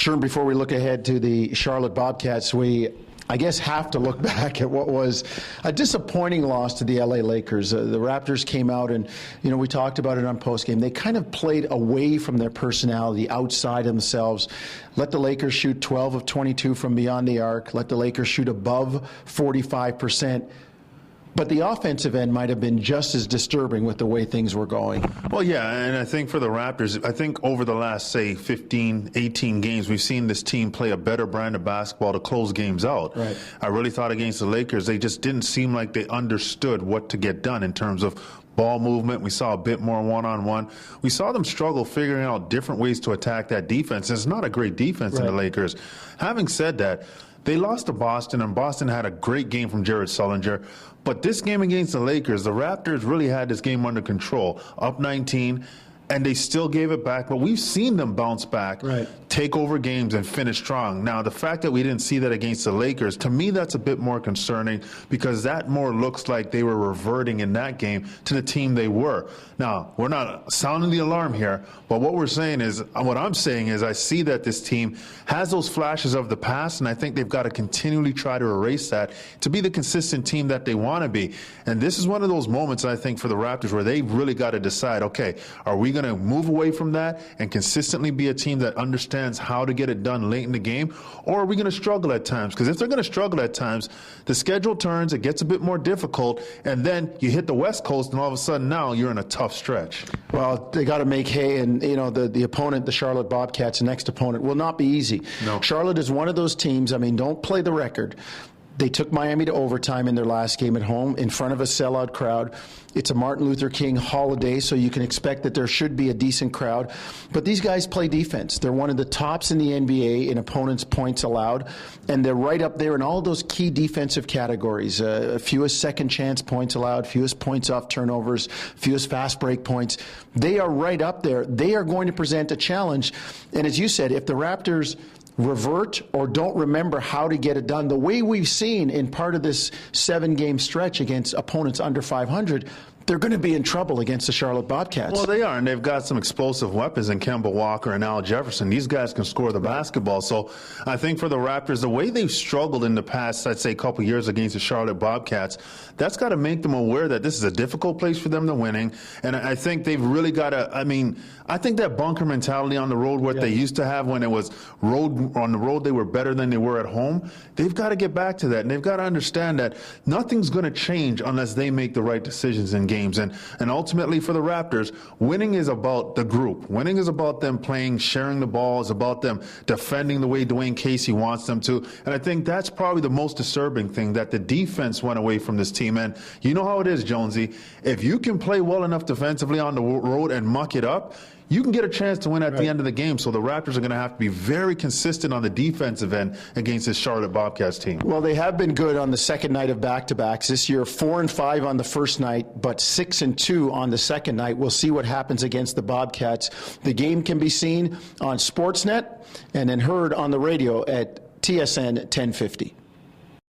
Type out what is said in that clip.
Sherman, before we look ahead to the Charlotte Bobcats, we, I guess, have to look back at what was a disappointing loss to the LA Lakers. The Raptors came out and, we talked about it on postgame. They kind of played away from their personality, outside themselves. Let the Lakers shoot 12 of 22 from beyond the arc. Let the Lakers shoot above 45%. But the offensive end might have been just as disturbing with the way things were going. Well, yeah, and I think for the Raptors, I think over the last, say, 15, 18 games, we've seen this team play a better brand of basketball to close games out. Right. I really thought against the Lakers, they just didn't seem like they understood what to get done in terms of ball movement. We saw a bit more one-on-one. We saw them struggle figuring out different ways to attack that defense. It's not a great defense in the Lakers. Having said that, they lost to Boston, and Boston had a great game from Jared Sullinger. But this game against the Lakers, the Raptors really had this game under control, up 19, and they still gave it back. But we've seen them bounce back, take over games, and finish strong. Now, the fact that we didn't see that against the Lakers, to me, that's a bit more concerning because that more looks like they were reverting in that game to the team they were. Now, we're not sounding the alarm here, but what I'm saying is I see that this team has those flashes of the past, and I think they've got to continually try to erase that to be the consistent team that they want to be. And this is one of those moments, I think, for the Raptors where they've really got to decide, okay, are we going to move away from that and consistently be a team that understands how to get it done late in the game, or are we going to struggle at times? Because if they're going to struggle at times, the schedule turns, it gets a bit more difficult, and then you hit the West Coast, and all of a sudden now you're in a tough stretch. Well, they got to make hay, and the opponent, the Charlotte Bobcats, the next opponent, will not be easy. No. Charlotte is one of those teams, don't play the record. They took Miami to overtime in their last game at home in front of a sellout crowd. It's a Martin Luther King holiday, so you can expect that there should be a decent crowd. But these guys play defense. They're one of the tops in the NBA in opponents' points allowed, and they're right up there in all those key defensive categories. Fewest second chance points allowed, fewest points off turnovers, fewest fast break points. They are right up there. They are going to present a challenge. And as you said, if the Raptors revert or don't remember how to get it done, the way we've seen in part of this 7-game stretch against opponents under 500, they're going to be in trouble against the Charlotte Bobcats. Well, they are, and they've got some explosive weapons in Kemba Walker and Al Jefferson. These guys can score the basketball. So I think for the Raptors, the way they've struggled in the past, I'd say, couple years against the Charlotte Bobcats, that's got to make them aware that this is a difficult place for them to winning. And I think they've really got to, I think that bunker mentality on the road, what they used to have when it was on the road, they were better than they were at home. They've got to get back to that, and they've got to understand that nothing's going to change unless they make the right decisions in games. And ultimately for the Raptors, winning is about the group. Winning is about them playing, sharing the ball. It's about them defending the way Dwayne Casey wants them to. And I think that's probably the most disturbing thing, that the defense went away from this team. And you know how it is, Jonesy. If you can play well enough defensively on the road and muck it up, you can get a chance to win at the end of the game. So the Raptors are going to have to be very consistent on the defensive end against this Charlotte Bobcats team. Well, they have been good on the second night of back-to-backs. This year, 4-5 on the first night, but 6-2 on the second night. We'll see what happens against the Bobcats. The game can be seen on Sportsnet and then heard on the radio at TSN 1050.